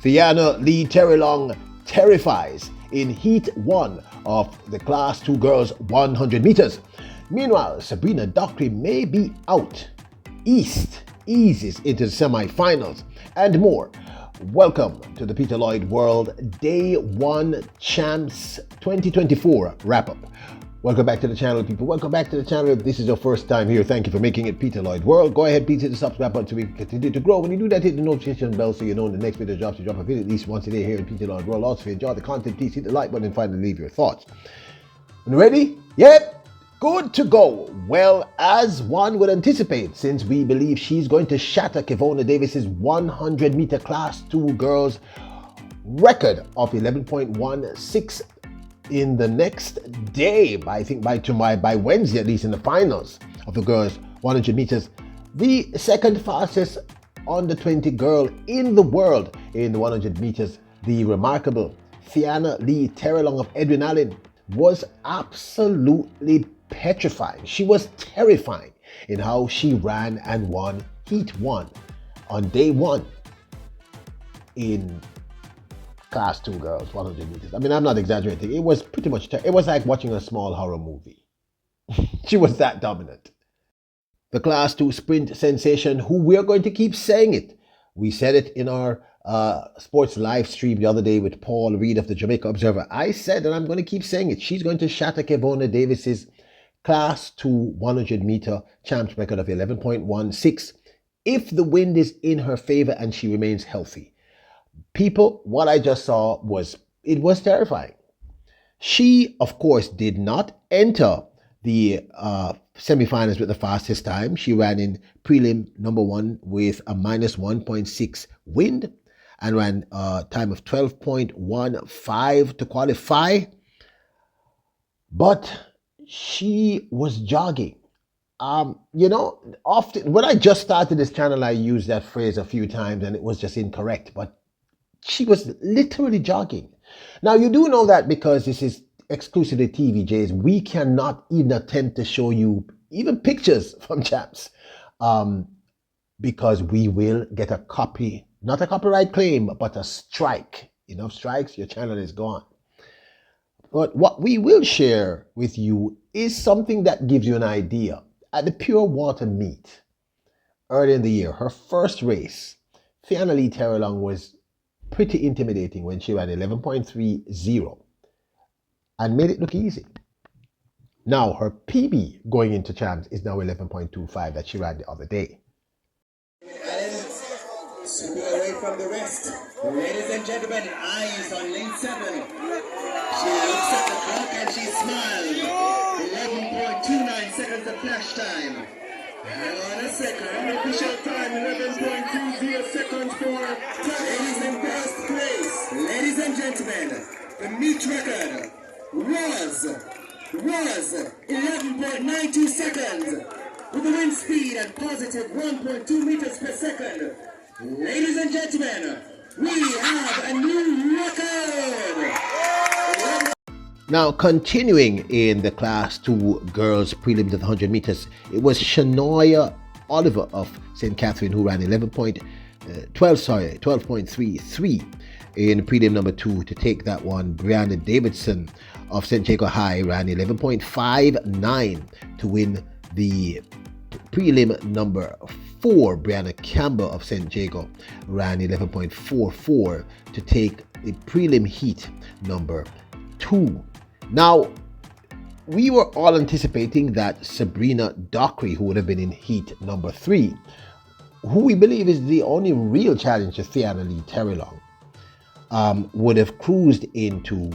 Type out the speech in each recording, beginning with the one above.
Theianna-Lee Terrelonge Terrifies in Heat 1 of the Class 2 Girls 100 meters. Meanwhile, Sabrina Dockery may be out. East eases into the semi-finals and more. Welcome to the Peter Lloyd World Day 1 Champs 2024 wrap-up. Welcome back to the channel, people. Welcome back to the channel. If this is your first time here, thank you for making it Peter Lloyd World. Go ahead, please hit the subscribe button so we can continue to grow. When you do that, hit the notification bell so you know when the next video drops. You drop a video at least once a day here in Peter Lloyd World. Also, if you enjoy the content, please hit the like button and finally leave your thoughts. Ready? Yep. Good to go. Well, as one would anticipate, since we believe she's going to shatter Kevona Davis's 100-meter Class 2 girls record of 11.16 in the next day, I think by Wednesday at least, in the finals of the girls 100 meters. The second fastest under 20 girl in the world in the 100 meters, the remarkable Theianna-Lee Terrelonge of Edwin Allen, was absolutely petrifying. She was terrifying in how she ran and won Heat 1 on day 1 in Class 2 girls 100 meters. I mean, I'm not exaggerating. It was pretty much it was like watching a small horror movie. She was that dominant. The Class 2 sprint sensation, who we're going to keep saying it. We said it in our sports live stream the other day with Paul Reed of the Jamaica Observer. I said, and I'm going to keep saying it, she's going to shatter Kevona Davis's Class 2 100 meter champs record of 11.16 if the wind is in her favor and she remains healthy. People, what I just saw was terrifying. She, of course, did not enter the semifinals with the fastest time. She ran in prelim number 1 with a minus 1.6 wind and ran a time of 12.15 to qualify. But she was jogging. Often when I just started this channel, I used that phrase a few times and it was just incorrect. But she was literally jogging. Now, you do know that because this is exclusively TVJs, we cannot even attempt to show you even pictures from champs because we will get a copy, not a copyright claim, but a strike. Enough strikes, your channel is gone. But what we will share with you is something that gives you an idea. At the Pure Water meet early in the year, her first race, Theianna-Lee Terrelonge was pretty intimidating when she ran 11.30 and made it look easy. Now her PB going into champs is now 11.25 that she ran the other day. Should be away from the rest. Ladies and gentlemen, eyes on lane 7. She looks at the clock and she smiles. 11.29 seconds of flash time. Hang on a second. Official time 11.20 seconds for ladies in first place. Ladies and gentlemen, the meet record was 11.92 seconds with a wind speed at positive 1.2 meters per second. Ladies and gentlemen, we have a new record. Now, continuing in the Class 2 girls prelims of the 100 meters, it was Shania Oliver of St. Catherine who ran 12.33 in prelim number 2 to take that one. Brianna Davidson of St. Jago High ran 11.59 to win the prelim number 4. Brianna Campbell of St. Jago ran 11.44 to take the prelim heat number 2. Now, we were all anticipating that Sabrina Dockery, who would have been in heat number 3, who we believe is the only real challenge to Theianna-Lee Terrelonge, would have cruised into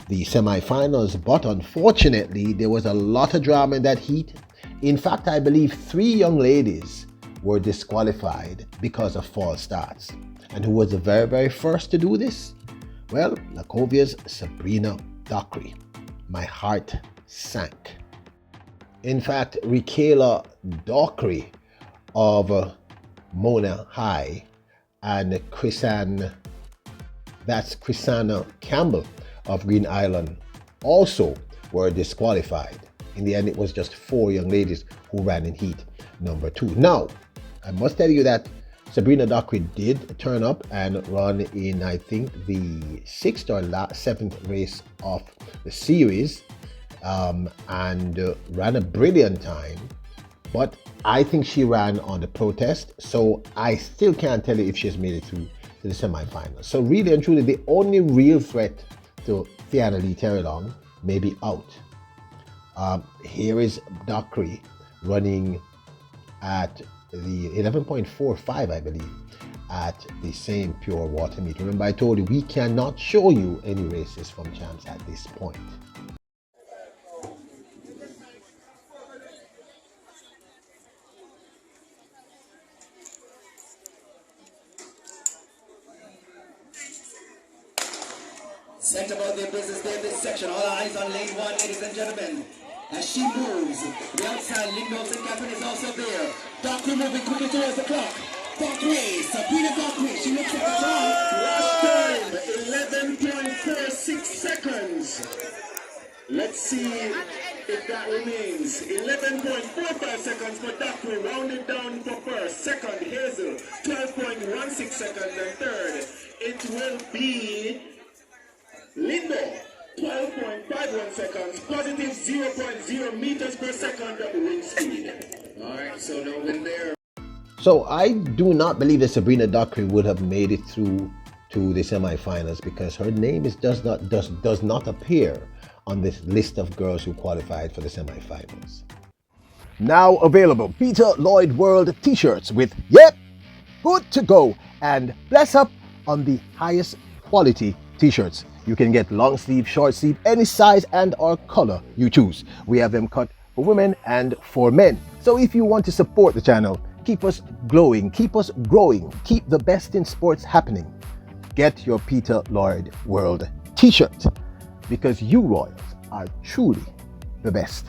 the semifinals. But unfortunately, there was a lot of drama in that heat. In fact, I believe 3 young ladies were disqualified because of false starts. And who was the very, very first to do this? Well, Lacovia's Sabrina Dockery. My heart sank. In fact, Rikayla Dockery of Mona High and Chrisanna Campbell of Green Island also were disqualified. In the end, it was just 4 young ladies who ran in heat number 2. Now, I must tell you that Sabrina Dockery did turn up and run in, I think, the 6th or 7th race of the series, and ran a brilliant time. But I think she ran on the protest, so I still can't tell you if she's made it through to the semifinals. So really and truly, the only real threat to Theianna-Lee Terrelonge may be out. Here is Dockery running at the 11.45, I believe, at the same pure water meter. Remember, I told you we cannot show you any races from champs at this point. Set about their business there in this section. All eyes on lane 1, ladies and gentlemen. As she moves, the outside Lindros and Catherine is also there. Dockery moving quickly towards the clock. Dockery, Sabrina Dockery, she looks at the top. Last time, 11.46 seconds. Let's see if that remains. 11.45 seconds for Dockery, rounded down for first. Second, Hazel, 12.16 seconds. And third, it will be Lindo, 12.51 seconds, positive 0.0 meters per second wind speed. Alright, so no wind there. So I do not believe that Sabrina Dockery would have made it through to the semifinals because her name does not appear on this list of girls who qualified for the semifinals. Now available, Peter Lloyd World t-shirts with "Yep, good to go" and "Bless up" on the highest quality t-shirts. You can get long sleeve, short sleeve, any size and or color you choose. We have them cut for women and for men. So if you want to support the channel, keep us glowing, keep us growing, keep the best in sports happening, get your Peter Lloyd World t-shirt because you Royals are truly the best.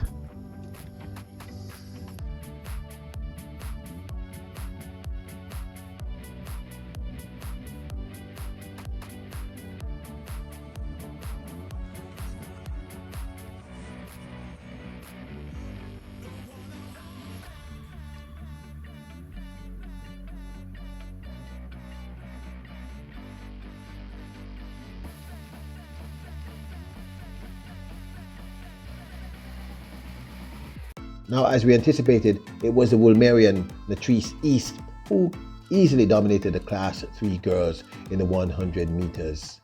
Now, as we anticipated, it was the Woolmerian Latrice East who easily dominated the Class 3 girls in the 100 meters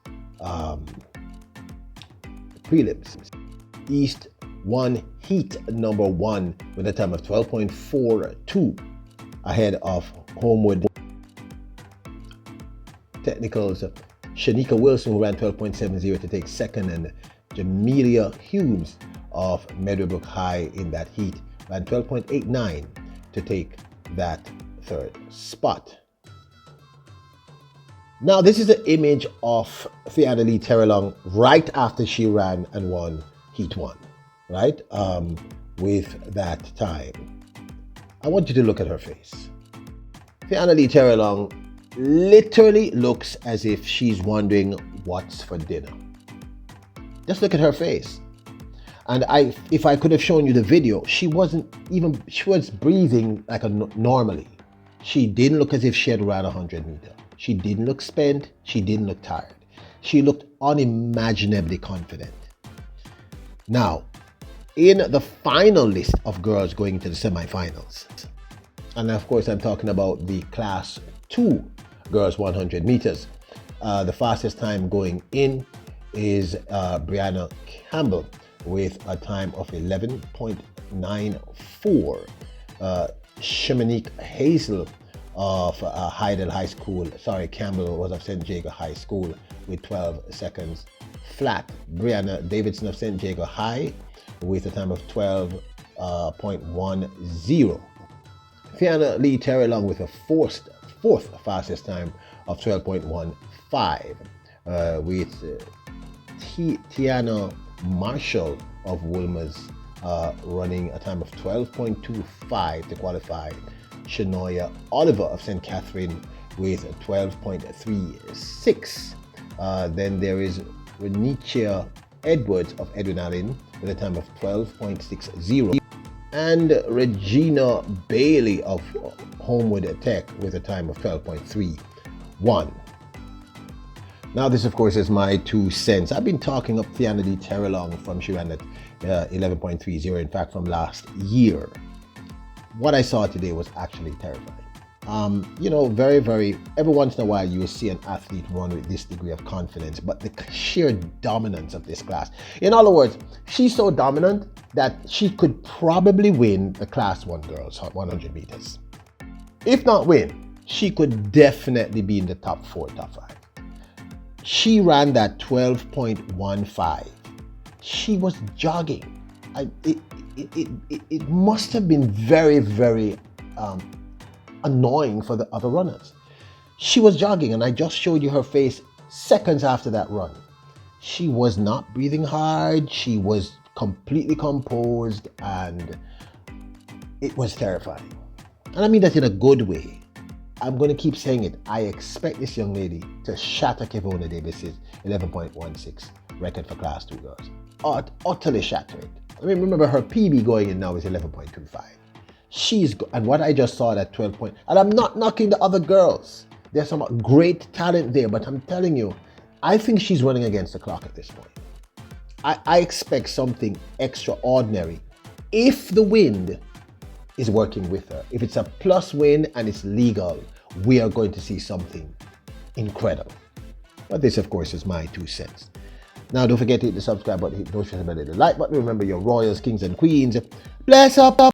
prelims. East won heat number 1 with a time of 12.42 ahead of Homewood Technicals Shanika Wilson, who ran 12.70 to take second, and Jamelia Humes of Meadowbrook High in that heat ran 12.89 to take that third spot. Now, this is the image of Theianna-Lee Terrelonge right after she ran and won Heat 1, right? With that time. I want you to look at her face. Theianna-Lee Terrelonge literally looks as if she's wondering what's for dinner. Just look at her face. And if I could have shown you the video, she was breathing like normally. She didn't look as if she had ran 100 meters. She didn't look spent. She didn't look tired. She looked unimaginably confident. Now, in the final list of girls going to the semifinals, and of course I'm talking about the Class 2 girls 100 meters, the fastest time going in is Brianna Campbell with a time of 11.94. Shamanique Hazel of Hydel High School, Campbell was of St. Jago High School with 12 seconds flat. Brianna Davidson of St. Jago High with a time of 12.10. Theianna-Lee Terrelonge with a fourth fastest time of 12.15, with Tiana Marshall of Wolmer's running a time of 12.25 to qualify. Shanoya Oliver of St. Catherine with 12.36. Then there is Renicia Edwards of Edwin Allen with a time of 12.60. and Regina Bailey of Homewood Tech with a time of 12.31. Now this of course is my 2 cents. I've been talking up Theianna-Lee Terrelonge from she ran at 11.30, in fact from last year. What I saw today was actually terrifying. Very, every once in a while you will see an athlete run with this degree of confidence, but the sheer dominance of this class. In other words, she's so dominant that she could probably win the Class 1 girls 100 meters. If not win, she could definitely be in the top 4, top 5. She ran that 12.15. She was jogging. It must have been very, annoying for the other runners. She was jogging, and I just showed you her face seconds after that run. She was not breathing hard. She was completely composed, and it was terrifying. And I mean that in a good way. I'm going to keep saying it. I expect this young lady to shatter Kevona Davis's 11.16 record for Class 2 girls. Utterly shatter it. I mean, remember her PB going in now is 11.25. And what I just saw at 12 point, and I'm not knocking the other girls. There's some great talent there, but I'm telling you, I think she's running against the clock at this point. I expect something extraordinary if the wind is working with her. If it's a plus win and it's legal, we are going to see something incredible. But this, of course, is my 2 cents. Now, don't forget to hit the subscribe button, don't forget to hit the like button. Remember, your royals, kings, and queens. Bless up.